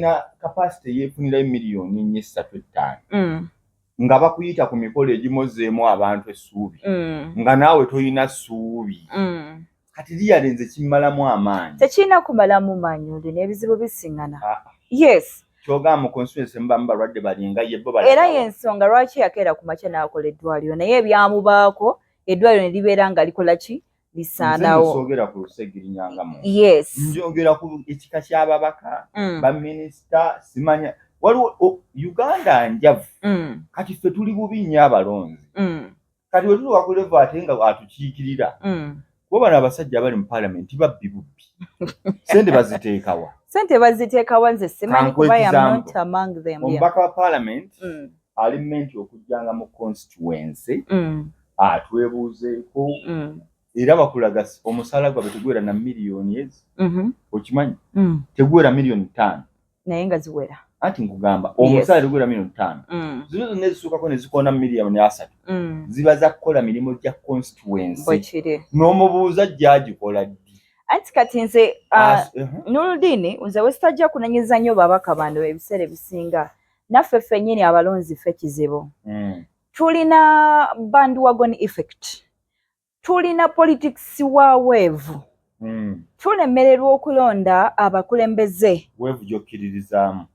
na capacity yefunira miliyoni 4.5 nga bakuyita ku mikolo egimozeemu abantu essuubi nga naawe toyina ssuubi kati liyalenze kimmalamu amaanyi tekirina kumalamu maanyi olina ebizibu bisiŋŋana yes kyogamba mu constituency mubamu balwadde balinga yebbo era y'ensonga lwaki yakeera ku makya n'akola eddwaliro naye ebyamubaako eddwaliro ne libeera nga likola ki lisaanawo nsogera ku Segirinya nga muntu yes njogera ku ekika ky'ababaka baminisita simanya waliwo Uganda njavu kati ffe tuli bubi nnyo abalonzi kati we tuli ku level ate nga atukiikirira kuba bano abasajja abali mu parliament babbi bubbi sente baziteekawa nze simanyi kuba am not among them omubaka wa parliament ali menti okujjanga mu constituency atwebuuzeeko era bakulaga omusaala gwabe tegwera na miliyoni ezi okimanyi tegwera miliyoni 5 naye nga ziwera anti nkugamba omusaala tegwera miliyoni 5 zino zonna ezisuukako ne zikoona miliyoni 3 ziba za kukola mirimu gya constituency n'omubuuza gyagikola ddi anti kati nze Nurudini nze wesitajja kunanyiza nnyo babaka bano ebiseera ebisinga naffe ffennyini abalonzi ffe kizibu tulina bandwagon effect tulina politics wa weevu tulemererwa okulonda abakulembeze weevu gyokkiririzaamu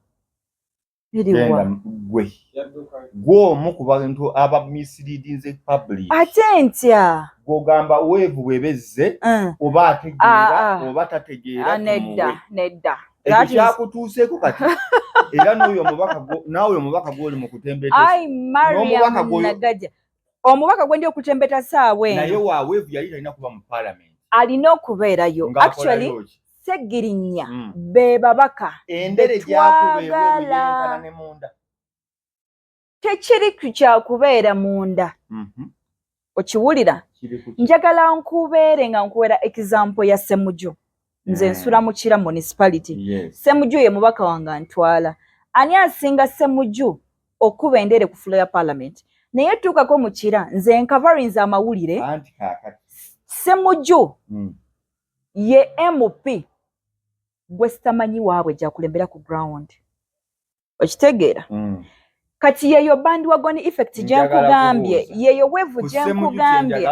gw'omu ku bantu abamisiriidinze public ate ntya gw'ogamba weevu bwebezze oba ategeera oba tategeera nedda ekyo kyakutuuseeko kati era naawe omubaka gw'oli mu kutembeta omubaka gwe ndi okutembeta saawe naye wa weevu yali talina kuba mu parliament alina okubeerayo actually Segirinya be babaka endere gyakubeera ne munda tekiri kyakubeera munda okiwulira njagala nkubeere nga nkuwera example ya Ssemujju nze nsula mu Kira municipality Ssemujju ye mubaka wange antwala ani asinga Ssemujju okuba endere ku fulo ya parliament naye tuukako mu Kira nze nkavarinze amawulire Ssemujju ye MP gwe sitamanyi waabwe gyakulembera ku ground okitegeera kati yeyo bandwagon effect gyenkugambye yeyo weevu gyenkugambye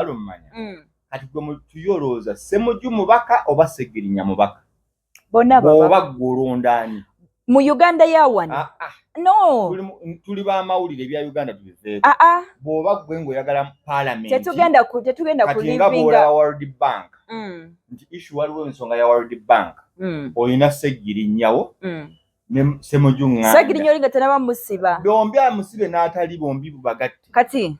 kati gwe tuyolooza Ssemujju mubaka oba Segirinya mubaka bonna oba gwolondaani mu Uganda yawani no tuli b'amawulire ebya Uganda tubiveeko bw'oba gwe ng'oyagala parliament tetugenda kulivinga World Bank nti issue waliwo ensonga ya World Bank olina Segirinnyawo ne Ssemujju ng'anda Segirinya olinga tenaba musiba bombi amusibe n'atali bombi bubagatte kati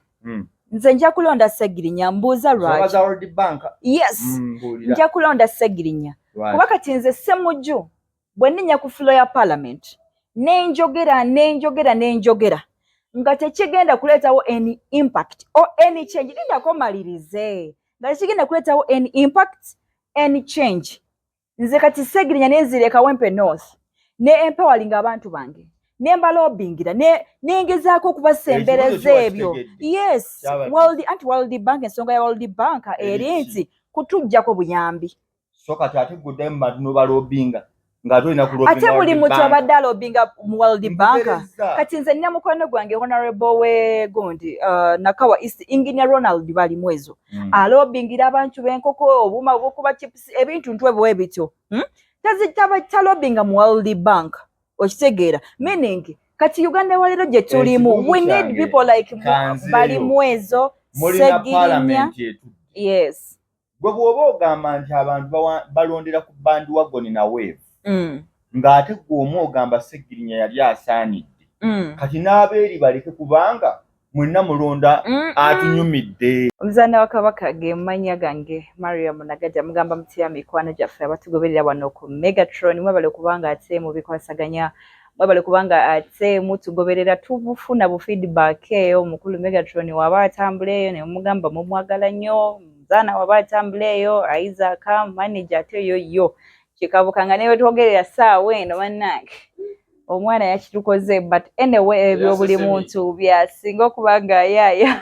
nze nja kulonda Segirinya mbuuza lwaki World Bank yes nja kulonda Segirinya kuba kati nze Ssemujju bwe nninya ku fulo ya parliament nenjogera nga tekigenda kuleetawo any impact or any change lindako malirize nga tekigenda kuleetawo any impact any change nze kati Segirinya nenzireka Wempe North ne empowalinga abantu bange nembalobingira nengezaako okubasembereza ebyo yes World Bank ensonga ya World Bank eri nti kutujjako buyambi so kati ate guddamu bantu nobalobinga ate buli muntu abadde alobinga mu World Bank kati nze nina mukwano gwange honorable we gundi Nakawa East Engineer Ronald Balimwezo alobingira abantu b'enkoko obuma obwokuba chips ebintu ntwe bwe bityo talobinga mu World Bank okitegeera meaning kati Uganda walero gye tulimu we need people like Balimwezo Segirinya yes gwe bw'oba ogamba nti abantu balondera ku bandwagon na weevu ng'ate gw'omu ogamba Segirinya yali asaanidde kati n'abeeri baleke kubanga mwenna mulonda atunyumidde omuzaana wa Kabaka ge manya gange Mariam Nagaja mugamba mutya mikwano gyaffe abatugoberera wano ku Megatron mwebale kubanga ate mu bikwasaganya mwebale kubanga ate mutugoberera tubufuna bu feedback eyo mukulu Megatron waba atambula eyo ne mugamba mumwagala nnyo zana waba atambula eyo Isaac manager ate yo kikabukanga newe twogerera saawa eno bannange omwana yakitukoze but anyway ebyo buli muntu byasinga okubanga yaya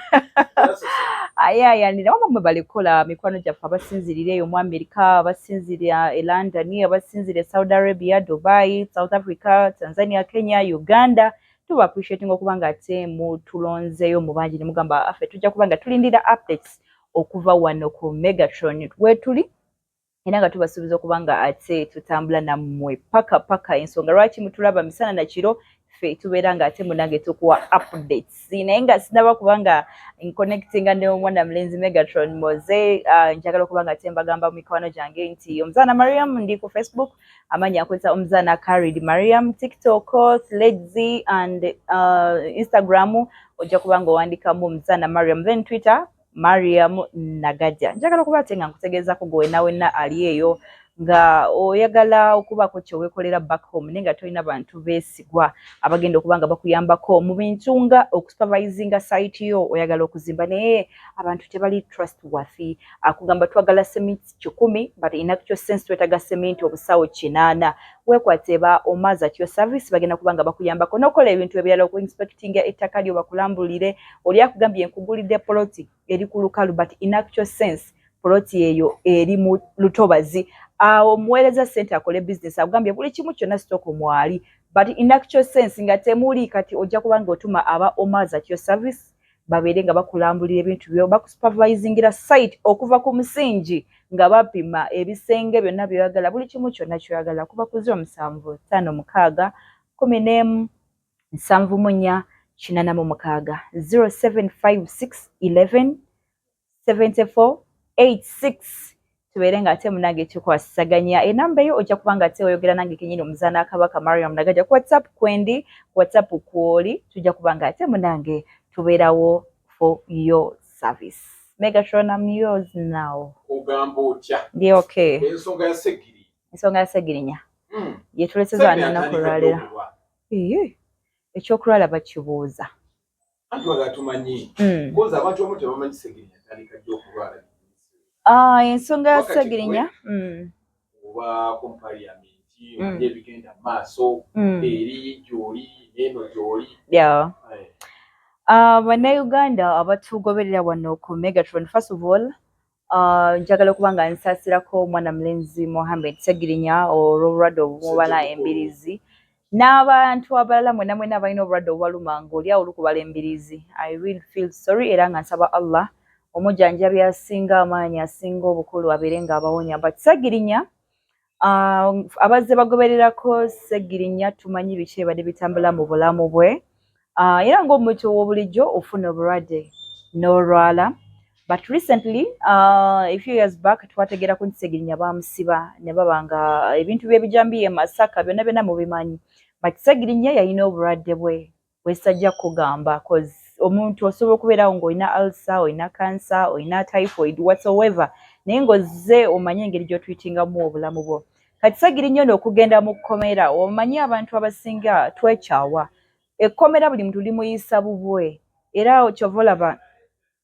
ayayanira waba Mwebale kola mikwano gyaffe abasinzirireyo mu America, abasinzirira e London, abasinzirira Saudi Arabia, Dubai, South Africa, Tanzania, Kenya, Uganda. Tuba appreciating okuba nga ate mutulonzeeyo mu bangi ne mugamba Affe tujja kuba nga tulindira updates okuva wano ku Megatron wetuli era nga tubasuubiza okuba nga ate tutambula nammwe paka ensonga lwaki mutulaba misana na kiro ffe tubeera nga ate munange tukuwa updates naye nga sinaba kuba nganconnectinga ne omwana mulenzi Megatron moze njagala okuba nga ate mbagamba mu mikwano gyange nti omuzaana Mariam ndi ku Facebook amanya akozesa omuzaana Karid Mariam, TikTok, Threads and Instagram ojja kuba nga owandikamu omuzaana Mariam, then Twitter Mariam Nagaja. Njagala okuba ate nga nkutegeezako gwe wenna ali eyo nga oyagala okubaako kyeweekolera back home naye nga tolina bantu beesigwa abagenda okuba nga bakuyambako mu bintu nga okusupervisinga site yo oyagala okuzimba naye abantu tebali trustworthy akugamba twagala sementi 10 but in actual sense twetaaga sementi obusawo 8 weekwate ba omaza at your service bagenda kuba nga bakuyambako n'okola ebintu ebirala okuinspectinga ettaka lyo bakulambulire oli akugambye nkugulidde poloti eri ku lukalu but in actual sense poloti eyo eri mu lutobazi awo muweereza ssente akole business agambye buli kimu kyonna sitoko mwali but in actual sense nga temuli kati ojja kuba nga otuma aba omaza at your service babeere nga bakulambulira ebintu byo bakusupervisingira site okuva ku musingi nga bapima ebisenge byonna byoyagala buli kimu kyonna kyoyagala kuba ku 0756 11 74 0756 11 74 86 tubeere nga ate munange tukwasaganya enamba eyo ojja kuba nga ate oyogera nange kenyini omuzaana Kabaka Mariam Nagaja ku WhatsApp kwendi WhatsApp kwoli tujja kuba nga ate munange tubeerawo for your service. Megatron, I'm yours now. Ogamba otya? Ndi okay. Ensonga ya Segirinya. Ensonga ya Segirinya. Yetuleseza nanaku lwalera. Ekyokulwala bakibuuza. Anti wala tumanyi. Koza abantu abamu tebamanyi Segirinya tandika jjo okulwala. Ensonga ya Segirinya. Oba ku parliamenti, ebigenda maaso, eri gy'oli, eno gy'oli. Yeah. Bannayuganda abatugoberera wano ku Megatron, first of all, njagala okuba nga nsaasirako omwana mulenzi Muhammed Segirinya olw'obulwadde obumubala embirizi n'abantu abalala mwena abalina obulwadde obubaluma ng'oli awo olukubala embirizi. I really feel sorry era nga nsaba Allah omujjanjabi asinga amaanyi asinga obukulu abeere ng'abawonya. But Segirinya abazze bagobererako Segirinya tumanyi biki ebadde bitambula mu bulamu bwe. Era ng'omuntu ow'obulijjo ofuna obulwadde n'olwala. But recently, a few years back, twategerako nti Segirinya baamusiba ne baba nga ebintu by'ebijambiya e Masaka byonna mubimanyi. But Segirinya yalina obulwadde bwe bwesajja kugamba cause omuntu osobola okubeerawo ng'olina ulcer, olina cancer, olina typhoid, whatsoever. Naye ng'ozze omanye engeri gy'otwitingamu obulamu bwo. Kati Segirinya ono okugenda mu kkomera, omanyi abantu abasinga twekyawa. Ekkomera buli muntu limuyisa bubwe era kyova olaba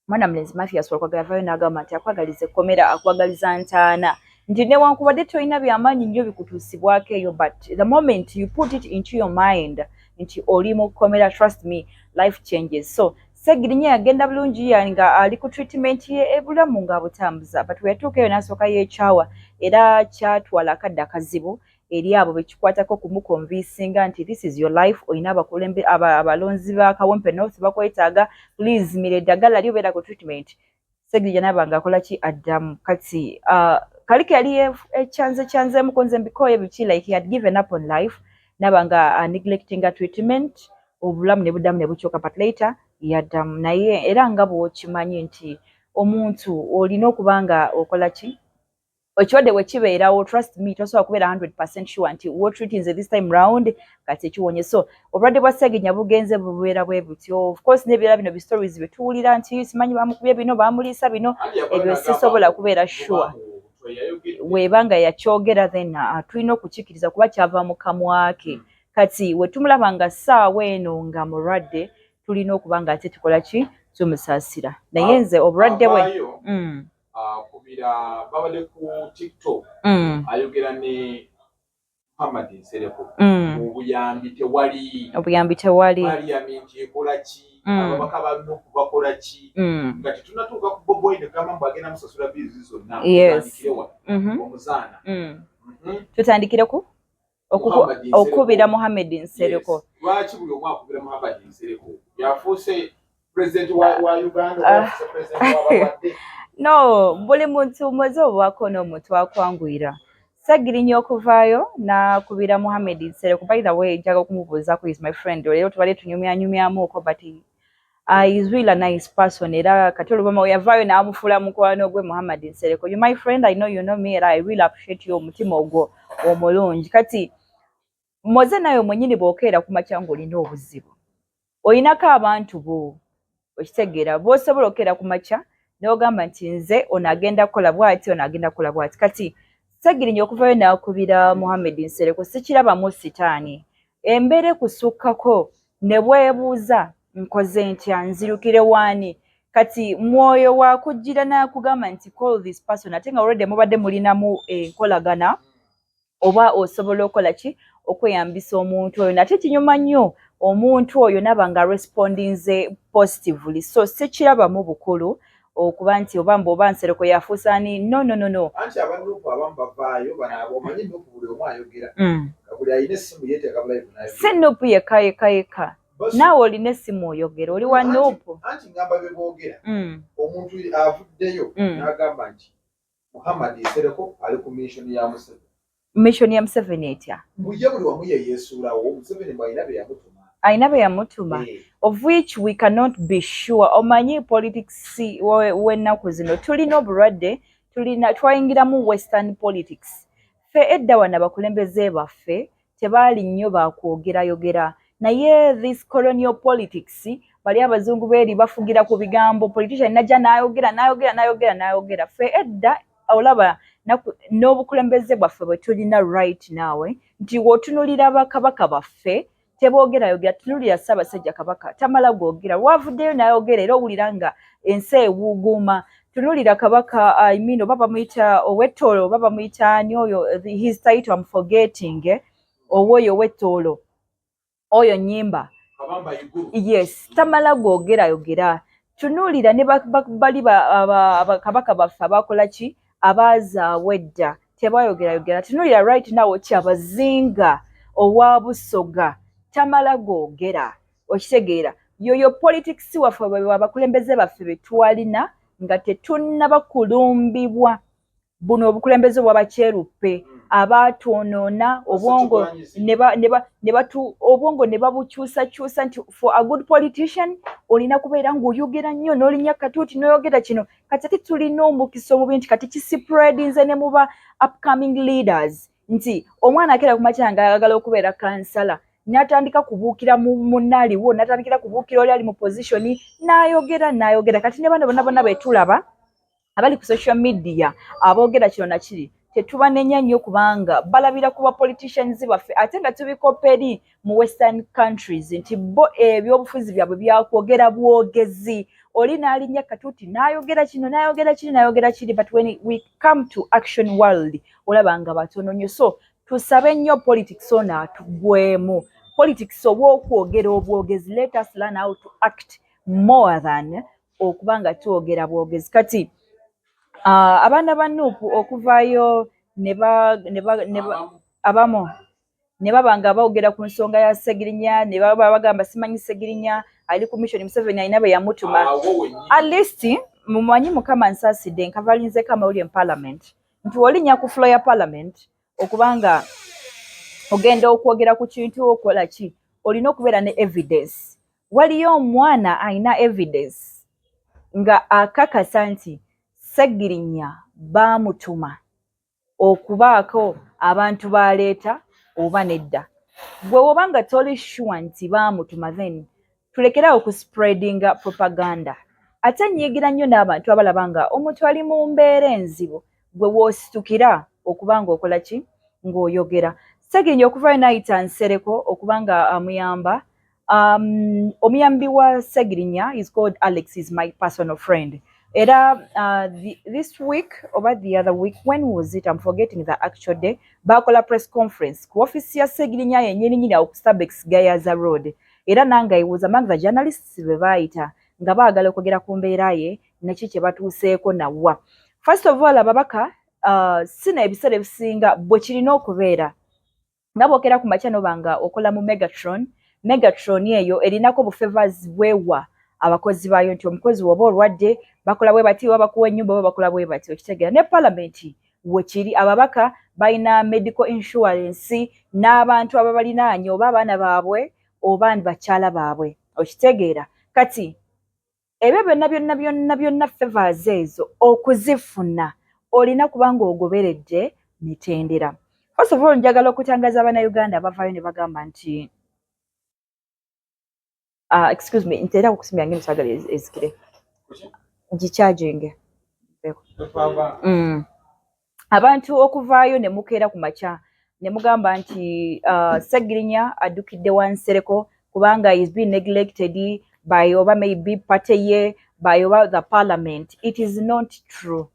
mwana mulenzi Mathias wakwagala vayo n'agamba nti akwagaliza ekkomera akwagaliza ntaana nti newankubadde tolina byamaanyi nnyo bikutuusibwako eyo but the moment you put it into your mind nti oli mu kkomera trust me life changes. So Segirinya yagenda bulungi nga ali ku treatment ye ebulamu ng'abutambuza but we yatuuka eyo n'asooka yeekyawa era kyatwala akadde akazibu eri abo bekikwatako kumukonvinsinga nti this is your life olina abakulembe abalonzi ba Kawempe North bakwetaaga please mire eddagala lyobeera ku treatment. Segirinya naba nga akola ki addamu kati kaliko yali ekyanzeemu konze mbikoye biki like he had given up on life naba nga neglecting a treatment obulamu ne buddamu ne bukyuka but later yaddamu naye era nga bw'okimanyi nti omuntu olina okuba nga okola ki ekirwadde bwe kibeerawo trust me tosobola kubeera 100% sure nti wotreatinze this time round kati ekiwonye. So obulwadde bwa Segirinya bugenze bubeera bwe butyo of course n'ebirala bino bistories betuwulira nti simanyi bamukubye bino bamuliisa bino ebyo sisobola kubeera sure webanga yakyogera then tulina okukikkiriza kuba kyava mu kamwa ke. Kati we tumulaba nga ssaawa eno nga mulwadde tulina okuba nga ate tukola ki tumusaasira naye nze obulwadde bwe kubira babale ku TikTok ayogera ne Muhammed Nsereko obuyambi tewali parliament ekola ki ababaka balina okubakola ki nga tetunatuuka ku Bobi Wine kama mbagenda musasula bizi zonna tutandikirewa omuzaana tutandikire ku okubira Muhammed Nsereko lwaki buli omu akubira Muhammed Nsereko yafuuse president wa Uganda president w'abalwadde no buli muntu mwezi obwako n'omuntu akwanguyira Segirinya okuvaayo nakubira Muhammed Nsereko. By the way, njaga okumubuuzaako is my friend. Leero tubadde tunyumyanyumyamuuko but is really a nice person. Era kati oluvama yavaayo n'amufuula mukwano gwe Muhammed Nsereko. You my friend, I know you know me, and I really appreciate you omutima ogwo omulungi. Kati moze nayo mwennyini bw'okeera ku makya ng'olina obuzibu. Olinako abantu bo okitegeera bw'osobola okeera ku makya n'ogamba nti nze ono agenda kukola bw'ati ono agenda kukola bw'ati. Kati Segirinya okuvaayo n'akubira Muhammed Nsereko sikirabamu sitaani. Embeera ekusukkako ne bwebuuza nkoze ntya nzirukire waani. Kati mwoyo wakujjira n'akugamba nti call this person ate nga already mubadde mulinamu enkolagana oba osobola okola ki okweyambisa omuntu oyo. Nate kinyuma nnyo omuntu oyo naba nga respondinze positively. So sikirabamu bukulu okuba nti oba mboba Nsereko yafuusaani no. Anti abanuupu abamu bavaayo banaabo omanyi nuupu buli omu ayogera buli alina essimu yeeteeka live nayo si nuupu yekka naawe olina essimu oyogera oli wa nuupu anti ngamba be boogera omuntu avuddeyo n'agamba nti Muhammed Nsereko ali ku mission ya Museveni etya mujja buli wamu yeyeesuulawo Museveni bw'alina be yamutuma aina be yamutuma of which we cannot be sure. Omanyi politics w'ennaku zino tulina obulwadde twayingiramu western politics. Ffe edda wano abakulembeze baffe tebaali nnyo bakwogera naye this colonial politics bali abazungu beeri bafugira ku bigambo politician najja n'ayogera ffe edda olaba n'obukulembeze bwaffe bwe tulina right nawe nti w'otunulira bakabaka baffe teboogera tunulira Ssaabasajja Kabaka tamala gwogera wavuddeyo n'ayogera era owulira nga ensi ewuuguma. Tunulira Kabaka oba bamuyita Owettoolo oba bamuyita ani oyo his title I'm forgetting owoyo Owettoolo oyo Nnyimba yes tamala gwogera tunulira ne bali Kabaka baffe abakola ki abaazaawo edda tebayogera tunulira right now ki Abazinga owa Busoga tamala gwogera okitegeera yoyo politics waffe abakulembeze baffe betwalina nga tetunnaba kulumbibwa buno obukulembeze bw'abakyeruppe abaatwonoona obwongo obwongo ne babukyusakyusa nti for a good politician olina kubeera ng'oyogera nnyo n'olinya katuuti n'oyogera kino kati ate tulina omukisa omubi nti kati kispreadinze ne muba upcoming leaders nti omwana akeera ku makya nga ayagala okubeera kansala n'atandika kubuukira munnaaliwo n'atandikira kubuukira oli ali mu positioni n'ayogera kati ne bano bonna betulaba abali ku social media aboogera kino na kiri tetubanenya nnyo kubanga balabira ku politicians baffe ate nga tubikopa eri mu western countries nti bo ebyobufuzi byabwe byakwogera bwogezi oli n'alinnya katuuti n'ayogera kiri but when we come to action world olaba nga batono nnyo so tusabe nnyo politics ono atugwemu politics oba okwogera obwogezi let us learn how to act more than okuba nga twogera bwogezi kati abaana ba Nuupu okuvaayo abamu ne baba nga boogera ku nsonga ya Segirinya ne baba bagamba simanyi Segirinya ali ku mission Museveni alina be yamutuma at least mumanyi Mukama nsaasidde nkavalinzeko amawulire mu parliament nti olinnya ku floor ya parliament okubanga ogenda okwogera ku kintu okola ki olina okubeera ne evidence waliyo omwana alina evidence nga akakasa nti Segirinya baamutuma okubaako abantu baleeta oba nedda gwe wobanga toli sure nti baamutuma then tulekerawo ku spreadinga propaganda ate nyigira nnyo n'abantu abalaba nga omuntu ali mu mbeera enzibu gwe woositukira okubanga okola ki ng'oyogera Segirinya okuvaayo n'ayita Nsereko okubanga amuyamba omuyambi wa Segirinya is called Alex is my personal friend Era this week over the other week, when was it? I'm forgetting the actual day. Bakola press conference ku office ya Segirinya yennyini nyini ku Starbucks Gayaza Road. Era nanga was among the journalists be bayita nga baagala okwogera ku mbeera ye nakyo kye batuuseeko nawa. First of all, ababaka sina ebiseera ebisinga bwe kirina okubeera nga bookera ku makya nobanga okola mu Megatron eyo erinako bufavors bwewa abakozi baayo nti omukozi woba olwadde bakola bwe bati bakuwa ennyumba oba bakola bwe bati okitegeera ne parliament wekiri ababaka balina medical insurance n'abantu ababalinaanye oba abaana baabwe oba bakyala baabwe okitegeera kati ebyo byonna favors ezo okuzifuna olina kubanga ogoberedde mitendera. First of all, njagala okutangaza Abannayuganda abavaayo ne bagamba nti excuse me, ntera okusimya ngene sagala ezikire gicharging abantu okuvaayo ne mukeera ku makya ne mugamba nti Segirinya addukidde wa Nsereko kubanga is being neglected by oba maybe party ye by oba the parliament. It is not true.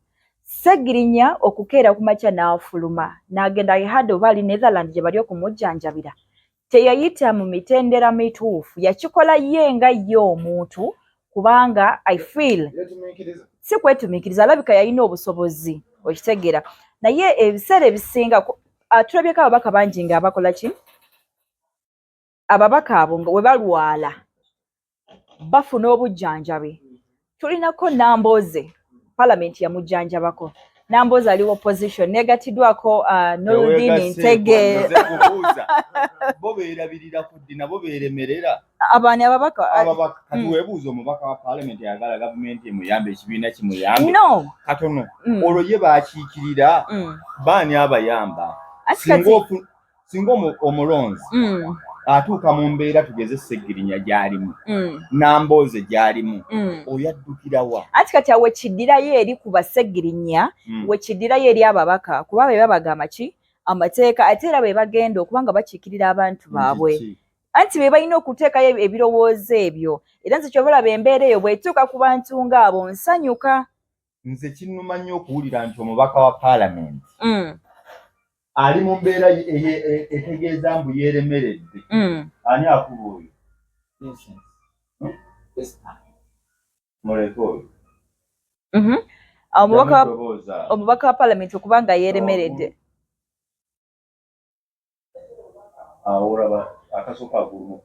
Segirinya okukeera ku makya n'afuluma n'agenda yehadde oba ali Netherland gye bali okumujjanjabira teyayita mu mitendera mituufu yakikola ye nga ye omuntu kubanga I feel si kwetumiikiriza alabika yalina obusobozi okitegeera naye ebiseera ebisinga tulabyeko ababaka bangi nga abakola ki ababaka abo nga we balwala bafuna obujjanjabi. Tulinako Nambooze parliament yamujjanjabako. Nambooze ali opposition negatiddwako Noludini Ntege bo beerabirira ku ddi nabo beeremerera abaani ababaka kati weebuuza omubaka wa parliament ayagala gavumenti emuyambe ekibiina kimuyambe katono olwo ye baakiikirira baani abayamba singa omulonzi atuuka mu mbeera tugeze Segirinya gy'alimu Nambooze gy'alimu oyaddukirawa anti kati awe kiddirayo eri ku Basegirinya wekiddirayo eri ababaka kuba be babagamba ki amateeka ate era be bagenda okubanga bakiikirira abantu baabwe anti be balina okuteekayo ebirowoozo ebyo era nze kyobalaba embeera eyo bw'etuuka ku bantu ng'abo nsanyuka. Nze kinnuma nnyo okuwulira nti omubaka wa parliament ali mu mbeera etegeeza mbu yeeremeredde ani akuba oyo muleke oyo omubaka wa parliament okubanga yeeremeredde awo olaba akasooka agulu mu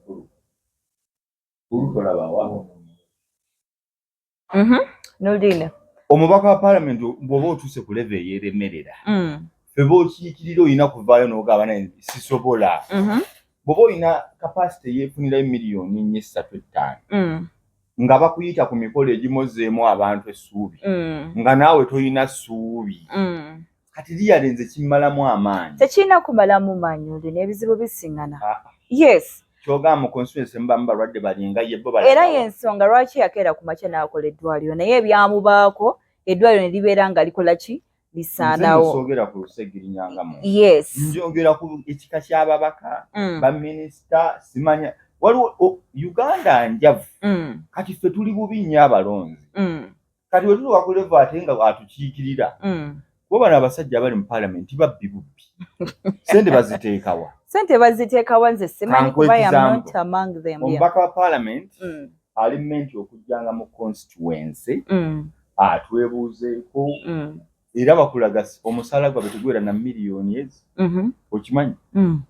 ggulu tolabawa Noludini omubaka wa parliament bw'oba otuuse ku leve eyeeremerera feba okiikirira olina kuvaayo n'ogamba naye sisobola bw'oba olina kapasite yeefunirayo miliyoni 4.35 nga bakuyita ku mikolo egimozeemu abantu essuubi nga naawe toyina ssuubi kati liyalenze kimmalamu amaanyi tekirina kumalamu maanyi olina ebizibu bisiŋŋana yes kyogamba mu constituency mubamu balwadde balinga ye bo era y'ensonga lwaki yakeera ku makya n'akola eddwaliro naye ebyamubaako eddwaliro ne libeera nga likola ki lisaanawo. Nsogera ku Segirinya nga mu yes njogera ku ekika ky'ababaka baminisita simanya waliwo Uganda njavu kati ffe tuli bubi nnyo abalonzi kati we tutuuka ku level ate nga atukiikirira bo bano abasajja abali mu parliament babbi bubbi sente baziteekawa nze simanyi kuba am not among them. Omubaka wa parliament ali menti okujjanga mu constituency atwebuuzeeko era bakulaga omusaala gwabwe tegwera na miliyoni ezi okimanyi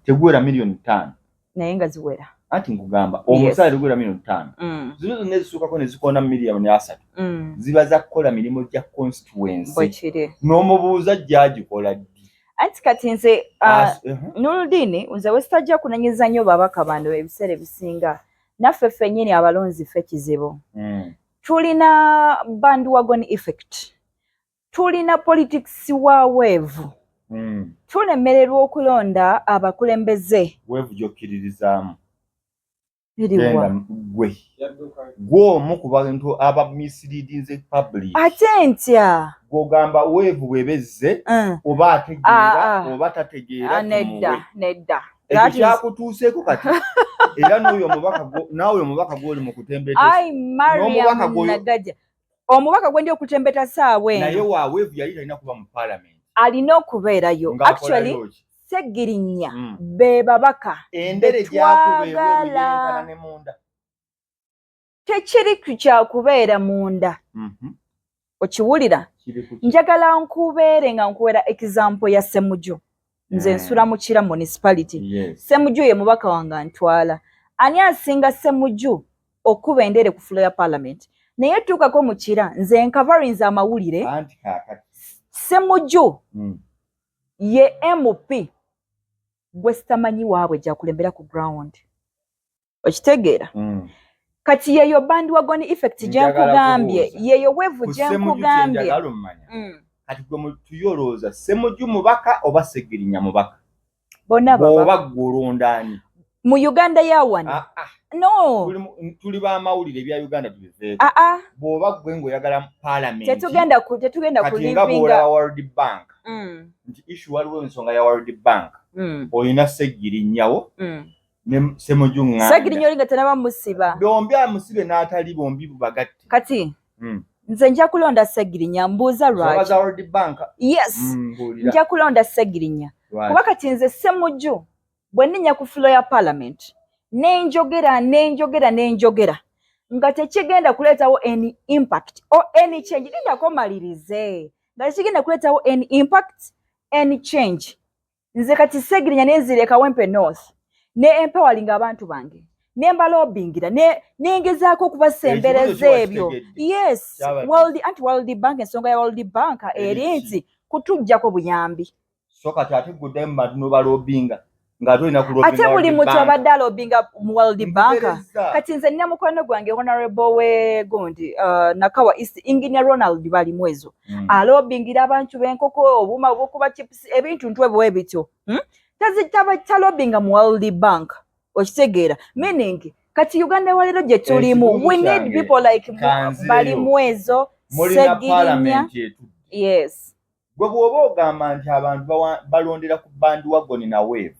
tegwera miliyoni 5 naye nga ziwera ati nkugamba omusaala tegwera miliyoni 5 zino zonna ezisuukako ne zikoona miliyoni 3 ziba za kukola mirimu gya constituency n'omubuuza gyagikola ddi anti kati nze Noludini nze wesitajja kunenyiza nnyo babaka bano ebiseera ebisinga naffe ffennyini abalonzi ffe kizibu tulina bandwagon effect tulina politics wa weevu tulemererwa okulonda abakulembeze weevu gyokkiririzaamu biriwa gw'omu ku bantu abamisiriidinze public ate ntya gw'ogamba weevu bwebezze oba ategeera oba tategeera nedda ekyo kyakutuuseeko kati era naawe omubaka gw'oli mu kutembeetesa Mariam Nagaja omubaka gwendi okutembeta saawe naye wa Wave yali talina kuba mu parliament alina okubeerayo actually Segirinya be babaka endere gyakubebwa ne munda tekiri kyakubeera munda okiwulira njagala nkubeere nga nkuwera example ya Ssemujju nze nsula mu Kira municipality Ssemujju ye mubaka wange antwala ani asinga Ssemujju okuba endere ku floor ya parliament naye tuukako mu Kira nze nkavarinza amawulire Ssemujju ye MP gwe sitamanyi waabwe gyakulembera ku ground okitegeera kati yeyo bandwagon effect gyenkugambye yeyo Wave gyenkugambye kati gwe tuyolooza Ssemujju mubaka oba Segirinya mubaka bonna baba gulondani mu Uganda yawana no tuli ba mawulire bya Uganda tubize boba gwe ngoyagala parliament tetugenda ku livinga World Bank nti issue waliwo ensonga ya World Bank oyina Segirinyawo ne Ssemujju nganda Segirinya olinga tanaba musiba bombi amusibe n'atali bombi bubagatte kati nze nja kulonda Segirinya mbuuza lwaki World Bank yes nja kulonda Segirinya kuba kati nze Ssemujju bwe nninya ku floor ya parliament nenjogera nga tekigenda kuleetawo any impact or any change lindako malirize nga tekigenda kuleetawo any impact any change nze kati Segirinya nenzireka Wempe North ne empowering abantu bange ne mbalobingira nengezaako okubasembereza ebyo yes World Bank ensonga ya World Bank eri nti kutujjako buyambi so kati ate gudde mu balobinga ng'atolina kulobinga ate buli muntu abadde alobinga mu World Bank kati nze nina mukwano gwange honorable we gundi Nakawa East Engineer Ronald Balimwezo alobingira abantu b'enkoko obuma obwokuba chips ebintu ntwe bwe bityo talobinga mu World Bank okitegeera meaning kati Uganda walero gye tulimu we need people like Balimwezo Segirinya yes gwe bw'oba ogamba nti abantu balondera ku bandwagon na Wave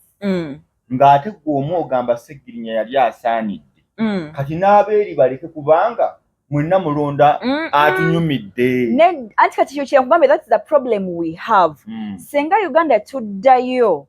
ng'ate gw'omu ogamba Segirinya yali asaanidde kati n'abeeri baleke kubanga mwenna mulonda atunyumidde anti kati kyo kyenkugambye that's the problem we have senga Uganda tuddayo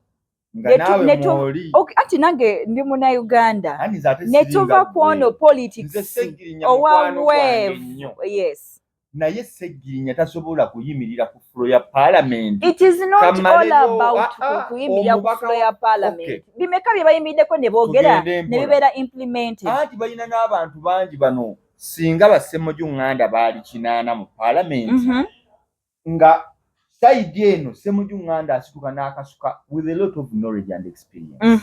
anti nange ndi muna Uganda ne tuva kwono politics owa Wave yes naye Segirinya tasobola kuyimirira ku floor ya parliament it is not all about kuyimirira ku floor ya parliament bimeka bye bayimiddeko ne boogera ne bibeera implemented anti balina n'abantu bangi bano singa ba Ssemujju nganda baali 8 mu parliament nga side eno Ssemujju nganda asituka n'akasuka with a lot of knowledge and experience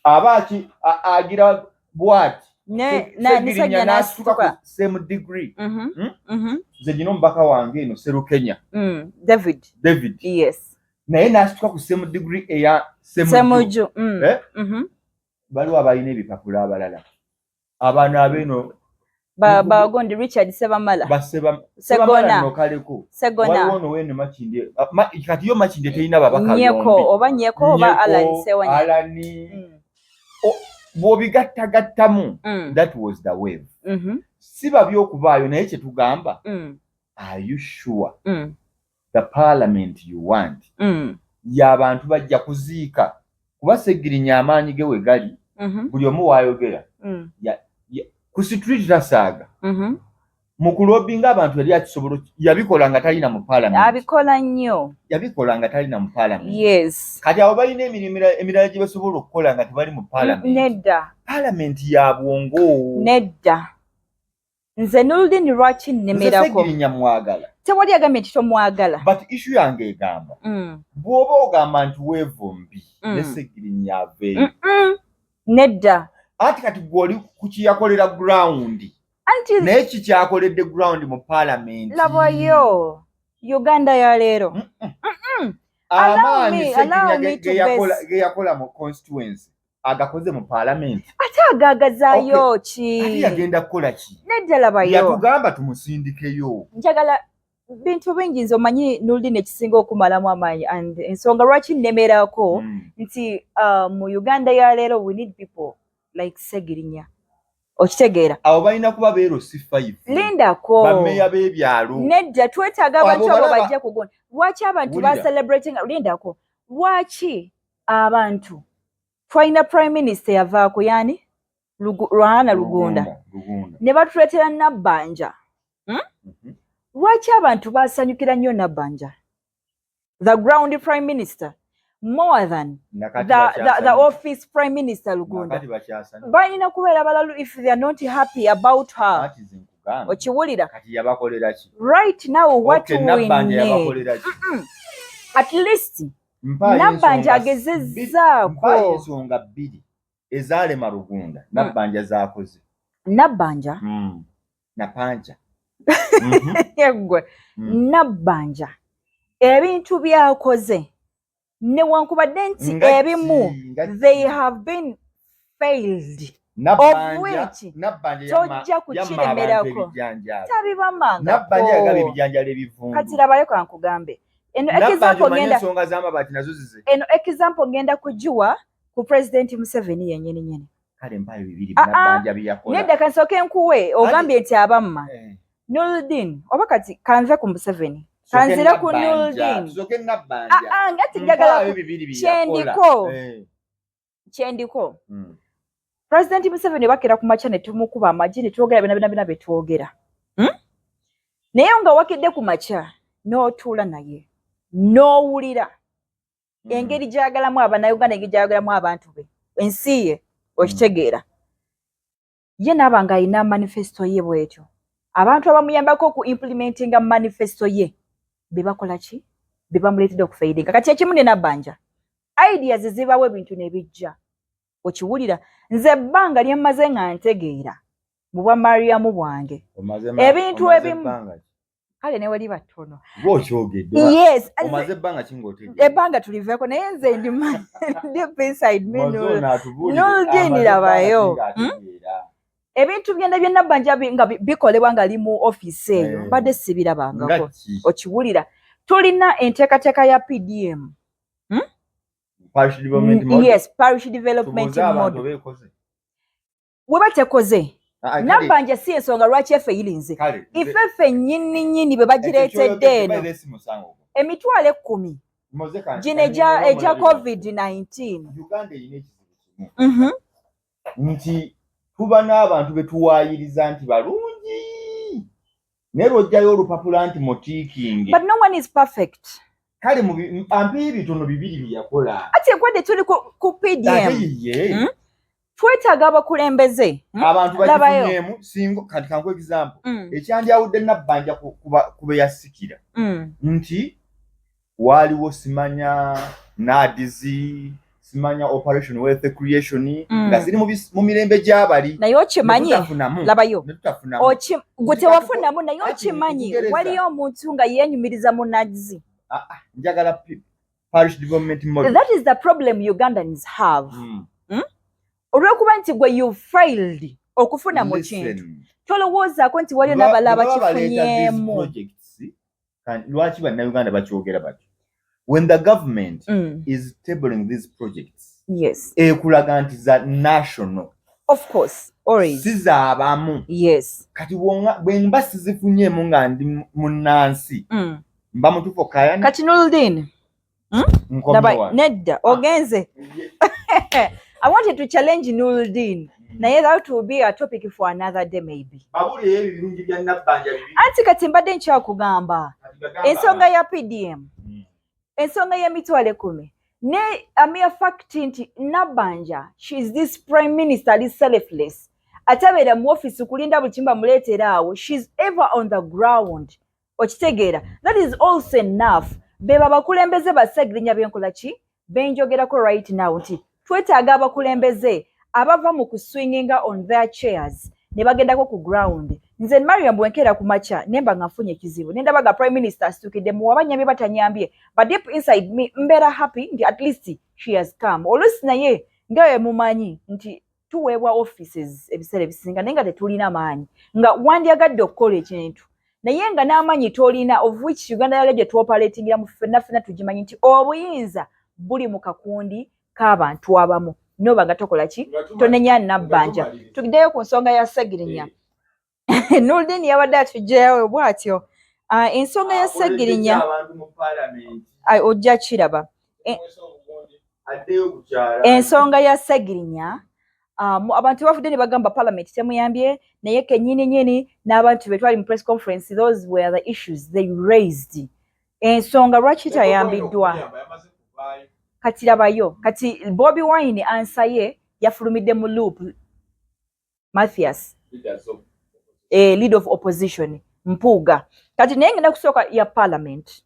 abaki agira bwati Segirinya n'asituka same degree nze gino mbaka wange eno Serukenya David yes naye n'asituka ku same degree eya Ssemujju baliwo abalina ebipapula abalala abaana abeno bagondi Richard Sebamala Segona nokaleko waliwo no wene Makinde kati yo Makinde terina babaka Nyeko oba Alan Sewanya Alani bw'obigattagattamu that was the Wave si babi okuvaayo naye kye tugamba are you sure the parliament you want y'abantu bajja kuziika kuba Segirinya amaanyi ge we gali buli omu waayogera ku street tasaaga mu kulobinga abantu yali akisobola yabikola nga talina mu parliament abikola nnyo yabikola nga talina mu parliament yes kati abo balina emirala gye basobola okukola nga tebali mu parliament nedda parliament ya bwongo nedda nze Nurdin lwaki nnemerako Segirinya mwagala tewali agambye nti tomwagala but issue yange egamba bw'oba ogamba nti weevumbi ne Segirinya aveeyo nedda ati kati gw'oli ku kiyakolera ground naye kikyakoledde ground mu parliament labayo Uganda ya leero amaanyi Segirinya ge yakola mu constituency agakoze mu parliament ate agagazaayo ki ate yagenda kukola ki nedda labayo yatugamba tumusindikeyo njagala bintu bingi nze omanyi Nurdin ekisinga okumalamu amaanyi and ensonga lwaki nnemerako nti mu Uganda ya leero we need people like Segirinya okitegeera abo balina kuba beero si 5 lindako bameya b'ebyalo nedda twetaaga abantu abo bajja kugona lwaki abantu ba celebrating lindako lwaki abantu twalina prime minister yavaako yani Lwahana Lugunda ne batuleetera Nabbanja lwaki abantu basanyukira nnyo Nabbanja the ground prime minister more than the office prime minister Lugunda balina kubeera balalu if they are not happy about her okiwulira right now what we need at least Nabbanja agezezzaako ensonga bbiri ezaalema Lugunda Nabbanja zaakoze Nabbanja napanja yeggwe Nabbanja ebintu byakoze newankubadde nti ebimu they have been failed of which tojja kukiremerako tabibamanga Nabbanja yagaba ebijanjalo ebivundu kati labayo kankugambe eno example ngenda kujiwa ku President Museveni yennyini nyini kale mpayo bibiri Nabbanja byakola nedda kansooke nkuwe ogambye nti abamma Nuruddin oba kati kanve ku Museveni kanzira ku Nuruddin ngati njagala kyendiko President Museveni bakira ku makya ne tumukuba amagi ne twogera bina betwogera naye nga wakidde ku makya n'otuula naye n'owulira engeri gyagalamu Abannayuganda engeri gyagalamu abantu be ensi ye okitegeera ye naaba nga alina manifesto ye bwetyo abantu abamuyambako ku implementinga manifesto ye bebakola ki bebamuleetedde okufeidinga kati ekimu ne Nabbanja ideas zibawo ebintu nebijja okiwulira nze ebbanga lyemmaze nga ntegeera mu bwa Mariamu bwange ebintu ebimu kale newe liba ttono yes omaze ebbanga kingotegeera ebbanga tuliveeko naye nze ndi deep inside me Nuruddin labayo ebintu byonna bye Nabbanja nga bikolebwa nga ali mu office eyo mbadde sibirabangako okiwulira tulina enteekateeka ya PDM parish development model weba tekoze Nabbanja si ensonga lwaki effe yirinze ifeffe nnyini bwe bagireetedde eno emitwalo 10 gino egya COVID-19 nti tuba n'abantu betuwaayiriza nti balungi naye lw'ojjayo olupapula nti motiikingi but no one is perfect kale ampi bitono bibiri byeyakola ati ekwadde tuli ku PDM twetaaga abakulembeze abantu bagifunyeemu singo kati kanku example ekyandyawudde Nabbanja kuba yasikira nti waaliwo simanya nadizi simanya operation wealth creation nga ziri mu mirembe gy'abali naye okimanyi labayo gwe tewafunamu naye okimanyi waliyo omuntu nga yeenyumiriza mu nadizi njagala parish development model that is the problem Ugandans have olw'okuba nti gwe you failed okufuna mu kintu tolowoozaako nti waliyo n'abalala bakifunyeemu lwaki bannayuganda bakyogera batyo when the government is tabling these projects yes ekulaga nti za national of course always sizaabamu yes kati bwe mba sizifunyeemu nga ndi munnansi mba mutufu kayani kati Nuruddin nedda ogenze I wanted to challenge Nuruddin naye that will be a topic for another day maybe anti kati mbadde nkyakugamba ensonga ya PDM ensonga y'emitwalo 10 ne amia fact nti Nabbanja she is this prime minister ali selfless atabeera mu office kulinda buli kimba muleetera awo she's ever on the ground okitegeera that is also enough beba bakulembeze ba Segirinya byenkola ki benjogerako right now nti twetaaga abakulembeze abava mu kuswinginga on their chairs ne bagendako ku ground nze Mariam bwenkera ku makya nemba nga nfunye ekizibu nendabaga prime minister astukidde mu abanyamye batanyambye but deep inside me mbeera happy nti at least she has come oluusi naye ngawe mumanyi nti tuweebwa offices ebiseera ebisinga naye nga tetulina maanyi nga wandyagadde okukola ekintu naye nga n'amanyi tolina of which Uganda yale gye tuoperatingira mu ffenna tugimanyi nti obuyinza buli mu kakundi k'abantu abamu noba nga tokola ki tonenya nabbanja. Tugiddeyo ku nsonga ya Segirinya. Nurdin yabadde atugyayo bw'atyo. Ensonga ya Segirinya ojja kiraba. Ensonga ya Segirinya abantu bafudde ne bagamba Parliament temuyambye naye kennyini n'abantu be twali mu press conference, those were the issues they raised. Ensonga lwaki tayambiddwa? Kati labayo, kati Bobi Wine ansaye yafulumidde mu loop Mathias, leader of opposition Mpuuga. Kati naye ngenda kusooka ya Parliament.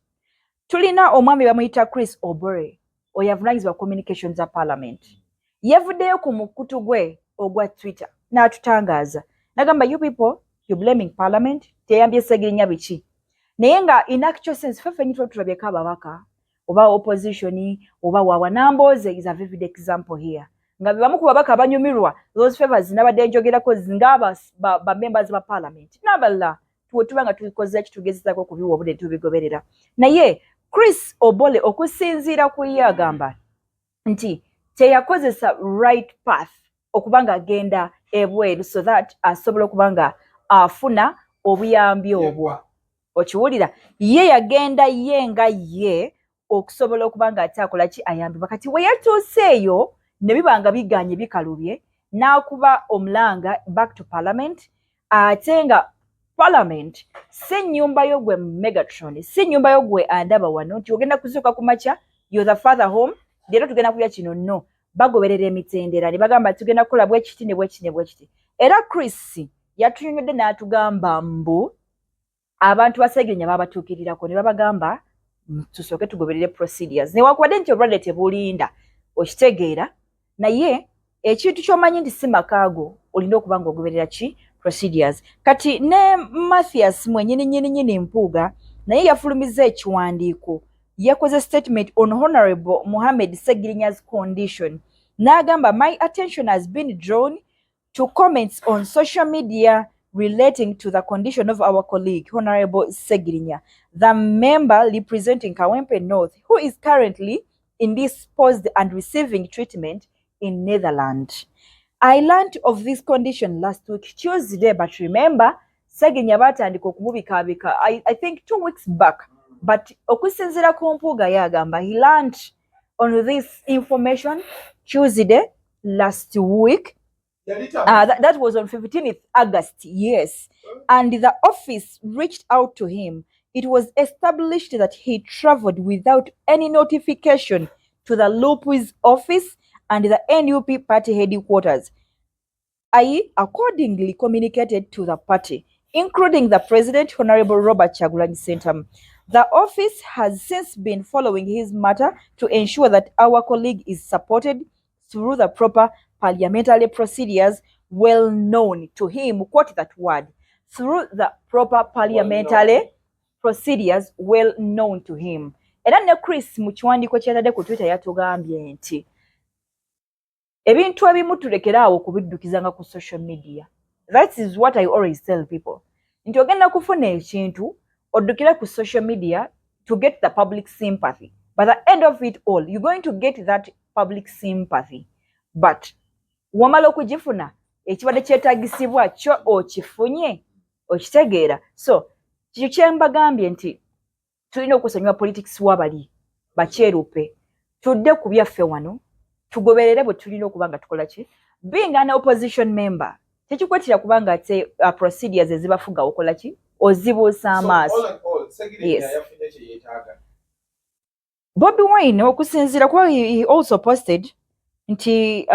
Tulina omwami bamuyita Chris Obore, oyavunaanyizibwa communications za Parliament. Yavuddeyo ku mukutu gwe ogwa Twitter n'atutangaaza. Nagamba, you people, you blaming Parliament, teyambye Segirinya biki. Naye nga in actual sense, fefe nyitwa tulabyeko ababaka, oba opposition, oba wawa Namboze is a vivid example here. Nga bamu ku babaka abanyumirwa, those favors nabadde njogerako ngaba ba members ba Parliament. Naballa, tuba nga tulikoze kitugezezako kubiwa obudde tubigoberera. Naye, Chris Obole okusinziira ku ye agamba nti teyakozesa right path okubanga agenda ebweru so that asobola okubanga afuna obuyambi obwo. Okiwulira? Ye yagenda yenga ye okusobola okubanga atakola ki ayambibwa. Kati we yatuuseeyo ne bibanga biganye bikalubye n'akuba omulanga back to Parliament, ate nga Parliament si nnyumba yo gwe Megatron, si nnyumba yo gwe andaba wano nti ogenda kuzuuka ku makya, you're the father home, leero tugenda kulya kino. No, bagoberera emitendera ne bagamba tugenda kukola bwekiti ne bwekiti ne bwekiti. Era Chris yatunyonyodde n'atugamba mbu abantu ba Segirinya babatuukirirako ne babagamba tusooke tugoberere procedures. Newankubadde nti obulwadde tebulinda okitegeera, naye ekintu ky'omanyi nti si makaago olina okuba ng'ogoberera ki procedures. Kati ne Mathias mwennyini Mpuuga naye yafulumiza ekiwandiiko, yakoze statement on Honorable Muhammed Segirinya's condition. N'agamba, my attention has been drawn to comments on social media relating to the condition of our colleague, Honorable Segirinya, the member representing Kawempe North, who is currently indisposed and receiving treatment in Netherlands. I learned of this condition last week, Tuesday, but remember, Segirinya batandika okumubikaabika, I think 2 weeks back. But okusinziira ku Mpuuga yagamba, he learned on this information Tuesday last week. That was on 15th August, yes. And the office reached out to him. It was established that he traveled without any notification to the Lupus office and the NUP party headquarters. I accordingly communicated to the party, including the President, Honorable Robert Kyagulanyi Ssentamu. The office has since been following his matter to ensure that our colleague is supported through the proper parliamentary procedures well known to him. Quote that word. Through the proper parliamentary procedures well known to him. Era ne Chris mu kiwandiiko ky'atadde ku Twitter yatugambye nti ebintu ebimu tulekeraawo kubiddukizanga ku social media. That is what I always tell people. Nti ogenda kufuna ekintu oddukira ku social media to get the public sympathy. By the end of it all, you're going to get that public sympathy. But wamala okugifuna ekibadde kyetaagisibwa kyo okifunye okitegeera. So kyo kyembagambye nti tulina okusonyiwa politics wabali bakyerupe, tudde ku byaffe wano tugoberere bwe tulina okuba nga tukola ki. Being an opposition member tekikwetera kubanga ate procedures ezibafuga okola ki ozibuusa amaaso. Yes. Bobi Wine okusinziira kuba he also posted nti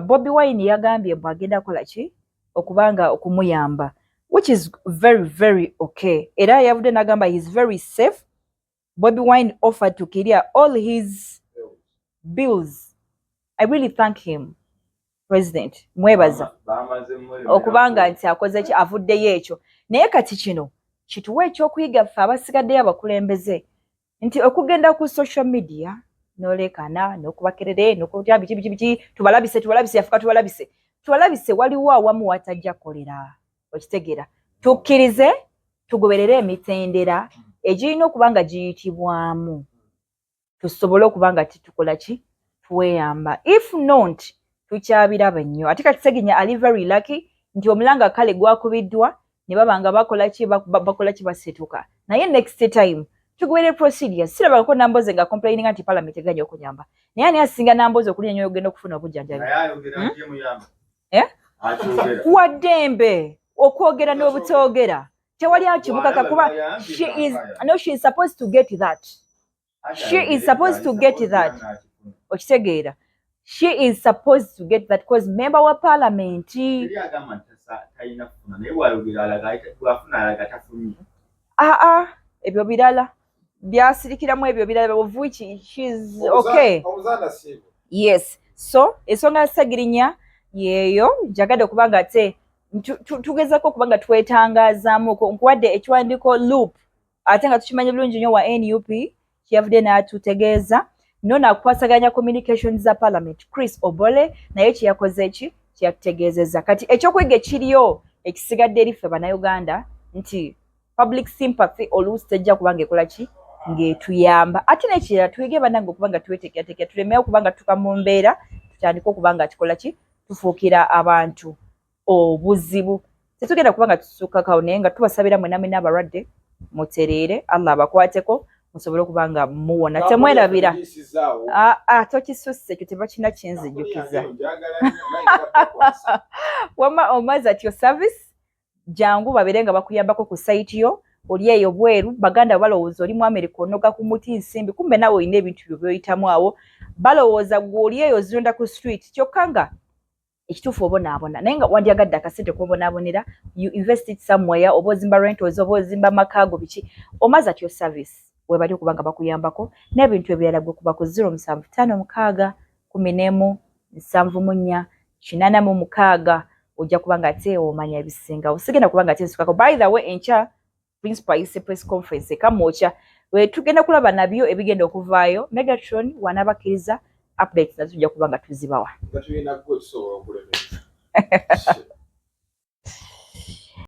Bobi Wine yagambye mbu agenda kola ki okubanga okumuyamba, which is very very okay. Era yavudde n'agamba he is very safe. Bobi Wine offered to clear all his bills. I really thank him, President. Mwebaza okubanga nti akoze ki avuddeyo ekyo. Naye kati kino kituwa ekyokuyiga ffe abasigaddeyo abakulembeze nti okugenda ku social media n'olekana n'okubakerere n'okutya biki tubalabise yafuka tubalabise waliwo awamu watajja kolera okitegeera. Tukkirize tugoberere emitendera egirina okubanga giyitibwamu tusobole okubanga titukola ki tuweyamba. If not tukyabiraba nnyo ate kati Segirinya ali very lucky nti omulanga kale gwakubiddwa ne babanga bakola ki basetuka naye next time tugwere procedures siraba ko namboze nga complaining anti parliament eganya okunyamba naye ani asinga namboze okuli nyo yogenda okufuna obujjanjabi wadembe okwogera n'obutogera tewali akimukaka kuba she is supposed to get that okitegeera she is supposed to get that because member wa parliament ebyo birala byasirikiramu ebyo birala of which she is okay yes so ensonga Segirinya yeeyo njagade okubanga te tugezako okubanga twetangazaamu nkuwadde ekiwandiiko loop ate nga tukimanya bulungi nnyo wa NUP kyeyavudde n'atutegeeza no nakukwasaganya communications za parliament Chris Obole naye kyeyakoze kyeyatutegeezezza kati ekyokuyiga ekiriyo ekisigadde eri ffe bannayuganda nti public sympathy oluusi tejja kubanga ekola ki ng'etuyamba ate n'ekirala tuyige bannange okubanga tweteekerateekera tulemewo okubanga tuka mu mbeera tutandike okubanga kikola ki tufuukira abantu obuzibu tetugenda kubanga tusukakawo naye nga tubasabira mwena mwena abalwadde mutereere Allah abakwateko musobole okubanga muwona temwerabira tokisusse ekyo tebakina kinzijjukiza wama omaze at your service jangu babeere nga bakuyambako ku site yo oli eyo bweru baganda balowooza oli mu America onoga ku muti nsimbi kumbe nawe olina ebintu byo byoyitamu awo balowooza gwe oli eyo ozirunda ku street kyokka nga ekituufu obonaabona naye nga wandyagadde akasente kobonaabonera you invest it somewhere oba ozimba rentals oba ozimba makaago biki omaze at your service webali okubanga bakuyambako n'ebintu ebirala gwe kuba ku 07556 14 7 ojja kubanga ate omanya ebisinga osigenda kubanga ate nsukako by the way encha principal ise press conference kamwocha we tugenda kulaba nabyo ebigenda okuvaayo Megatron wanabakiriza updates nazo tujja kubanga tuzibawa